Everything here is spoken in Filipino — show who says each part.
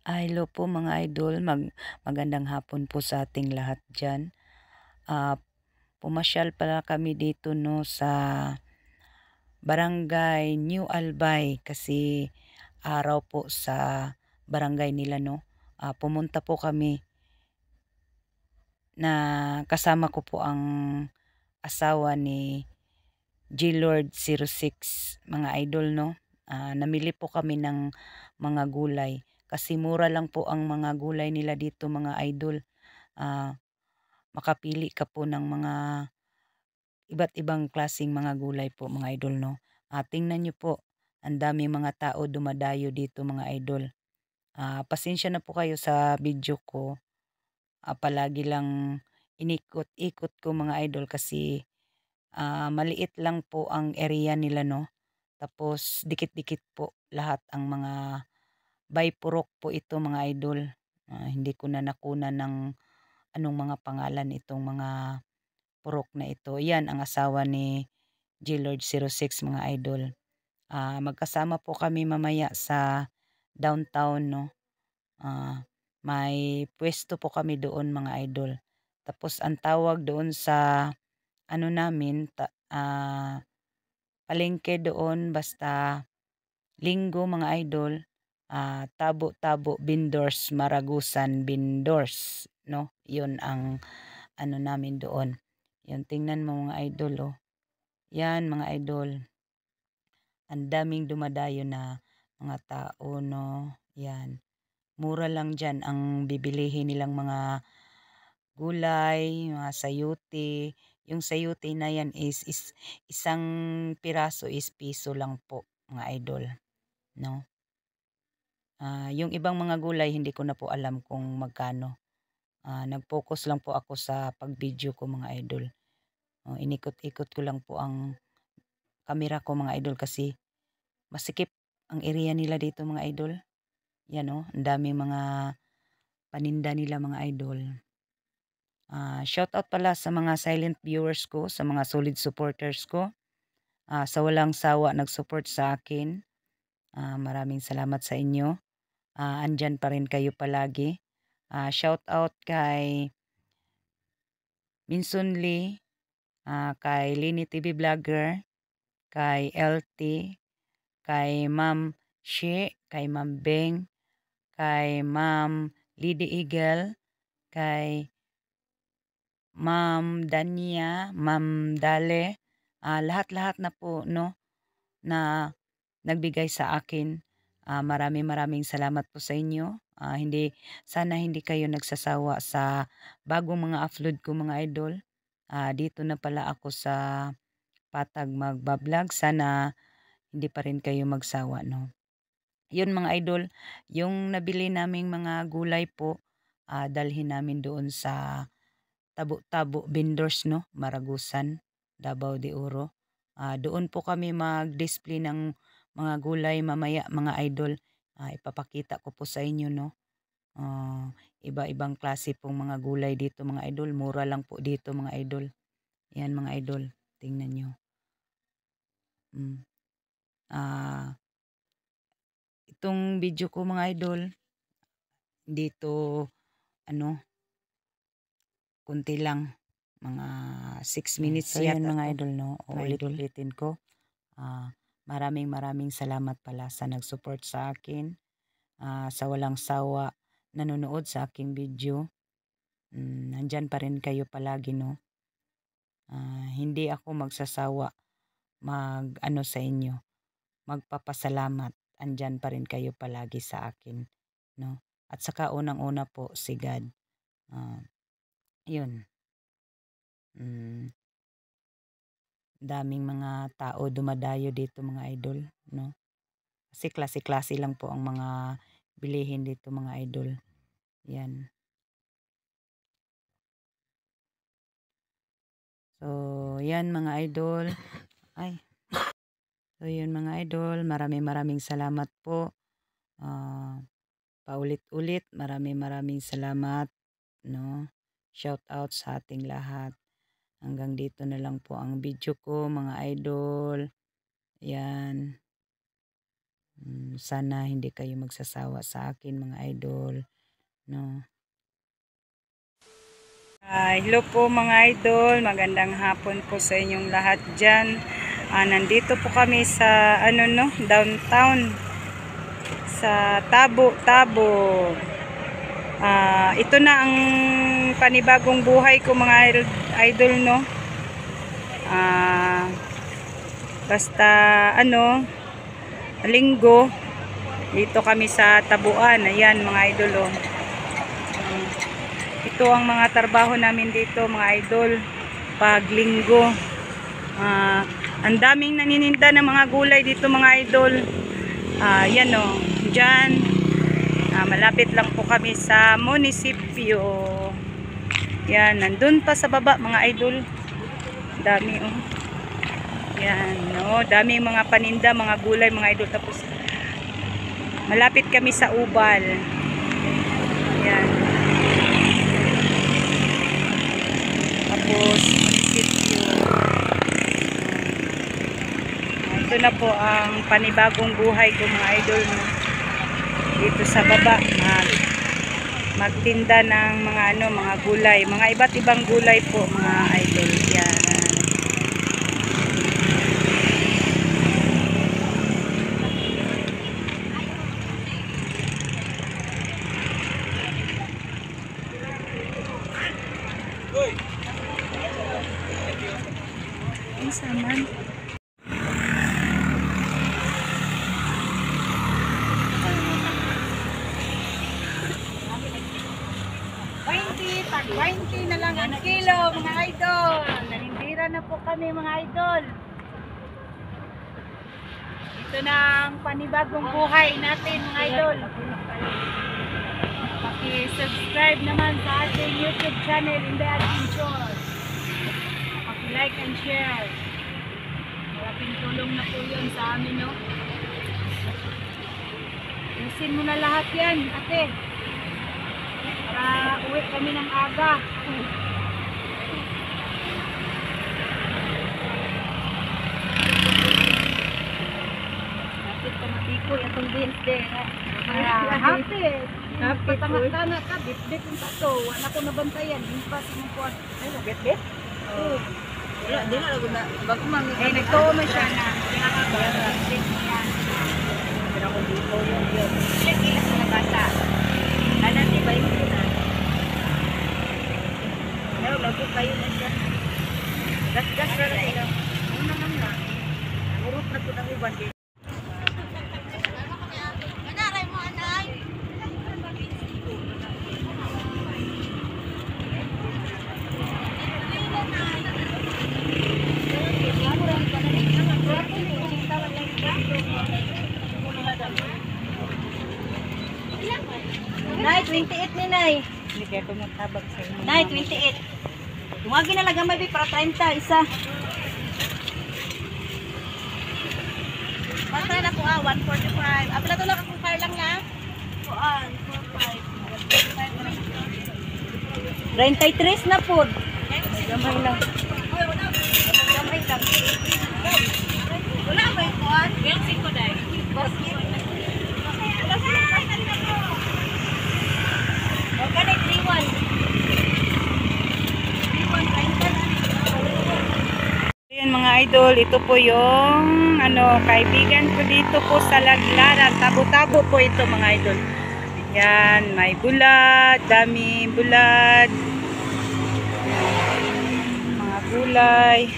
Speaker 1: Hello po mga idol, magandang hapon po sa ating lahat diyan. Pumasyal pala kami dito 'no sa Barangay New Albay kasi araw po sa barangay nila 'no. Pumunta po kami na kasama ko po ang asawa ni G-Lord 06 mga idol 'no. Namili po kami ng mga gulay kasi mura lang po ang mga gulay nila dito mga idol. Ah Makapili ka po ng mga iba't ibang klaseng mga gulay po mga idol 'no. Tingnan niyo po, ang daming mga tao dumadayo dito mga idol. Pasensya na po kayo sa video ko, palagi lang inikot-ikot ko mga idol kasi, maliit lang po ang area nila 'no. Tapos dikit-dikit po lahat ang mga by purok po ito mga idol. Hindi ko na nakunan ng anong mga pangalan itong mga purok na ito. Yan ang asawa ni G-Lord 06 mga idol. Magkasama po kami mamaya sa downtown 'no. May puwesto po kami doon mga idol. Tapos ang tawag doon sa ano namin palengke doon basta Linggo mga idol, Tabo-Tabo Vendors Maragusan Vendors 'no. Yun ang ano namin doon. Yun tingnan mo mga idol, oh. Yan mga idol, ang daming dumadayo na mga tao 'no, yan. Mura lang diyan ang bibilihin nilang mga gulay, mga sayote. Yung sayote na yan is isang piraso is piso lang po mga idol 'no. Yung ibang mga gulay hindi ko na po alam kung magkano. Nag-focus lang po ako sa pag-video ko mga idol. Inikot-ikot ko lang po ang kamera ko mga idol kasi masikip ang area nila dito mga idol. Yan oh, ang daming mga paninda nila mga idol. Shoutout pala sa mga silent viewers ko, sa mga solid supporters ko. Sa walang sawa nag-support sa akin. Maraming salamat sa inyo. Andyan pa rin kayo palagi. Shoutout kay Minsun Lee, kay Lini TV Vlogger, kay LT, kay Ma'am Shi, kay Ma'am Beng, kay Ma'am Lady Eagle, kay Ma'am Dania, Ma'am Dale, lahat-lahat na po 'no, na nagbigay sa akin. Maraming maraming salamat po sa inyo. Hindi kayo nagsasawa sa bagong mga upload ko mga idol. Dito na pala ako sa Patag magba-vlog. Sana hindi pa rin kayo magsawa 'no. 'Yun mga idol, yung nabili naming mga gulay po, dalhin namin doon sa Tabo-Tabo Vendors 'no, Maragusan, Davao de Oro. Doon po kami mag-display ng mga gulay mamaya mga idol. Ipapakita ko po sa inyo 'no. Iba-ibang klase pong mga gulay dito mga idol, mura lang po dito mga idol. 'Yan mga idol, tingnan niyo. Hmm, ah, Itong video ko mga idol, dito ano, konti lang, mga 6 minutes
Speaker 2: So yun
Speaker 1: yata
Speaker 2: mga
Speaker 1: 'to.
Speaker 2: idol 'no,
Speaker 1: Uulit-ulitin ko. Maraming maraming salamat pala sa nag-support sa akin, sa walang sawa nanonood sa aking video. Nandiyan pa rin kayo palagi 'no. Hindi ako magsasawa mag-ano sa inyo, magpapasalamat. Andiyan pa rin kayo palagi sa akin 'no. At saka unang-una po si God. Ah, 'Yun, hmm, daming mga tao dumadayo dito mga idol 'no. Kasi klase-klase lang po ang mga bilihin dito mga idol, 'yan. So 'yan mga idol, ay, so 'yun mga idol, maraming maraming salamat po. Ah, Paulit-ulit maraming maraming salamat 'no. Shout out sa ating lahat. Hanggang dito na lang po ang video ko mga idol, 'yan. Sana hindi kayo magsasawa sa akin mga idol, no. Hello po mga idol, magandang hapon po sa inyong lahat dyan. Nandito po kami sa downtown sa Tabo. Ito na ang panibagong buhay ko mga idol, no. Basta linggo dito kami sa Tabuan. Ayan mga idol, oh. Ito ang mga trabaho namin dito mga idol pag linggo. Ang daming nanininda ng mga gulay dito mga idol. Yan o, dyan. Malapit lang po kami sa munisipyo. Yan, nandun pa sa baba mga idol. Dami o. Yan o, daming mga paninda, mga gulay mga idol. Tapos malapit kami sa Ubal. Yan. Tapos munisipyo. Ito na po ang panibagong buhay ko mga idol, no? Dito sa baba magtinda ng mga gulay, mga iba't ibang gulay po mga idol. Yan. Ang saman. Tag 20 na lang ang kilo mga idol. Nanindira na po kami mga idol. Ito na ang panibagong buhay natin mga idol. Paki-subscribe naman sa ating YouTube channel, Inday Adventures. Paki-like and share. Malaking tulong na po yun sa amin, no? Isin mo na lahat yan, ate. Para uwi kami ng aga. Napit ka matikoy atong bilde. Hapit. Patanga-tanga ka, bit-bit yung tato. Wala ko nabantayan. Yung pa sa mga kuwan. Ay, bit-bit? Oo. Di na lago na. Bago mami. Nagtoo mo siya na. Bit-bit mo yan. Pero ako dito yung yun. Ilang sa bata. Kanan di ba yung na? Pero bago kayo na siya. Gas-gas na na sila. Una naman na. Urot na ito ng uban dito.
Speaker 2: Nay, 28 ni Nay.
Speaker 1: Hindi kaya tumatabag sa inyo.
Speaker 2: Nay, 28. Tumagi na lang gamay para 30, isa. Patay na po 145. Apila to lang akong car lang na. 33 na po.
Speaker 1: Gamay lang.
Speaker 2: Gamay lang. Wala ba yung kuhan? Yung 5 Day. Kanay 31.
Speaker 1: Ayan mga idol, ito po yung kaibigan ko dito po sa Laglaran. Tabo-tabo po ito mga idol. Yan, may bulad, dami bulad. Mga gulay.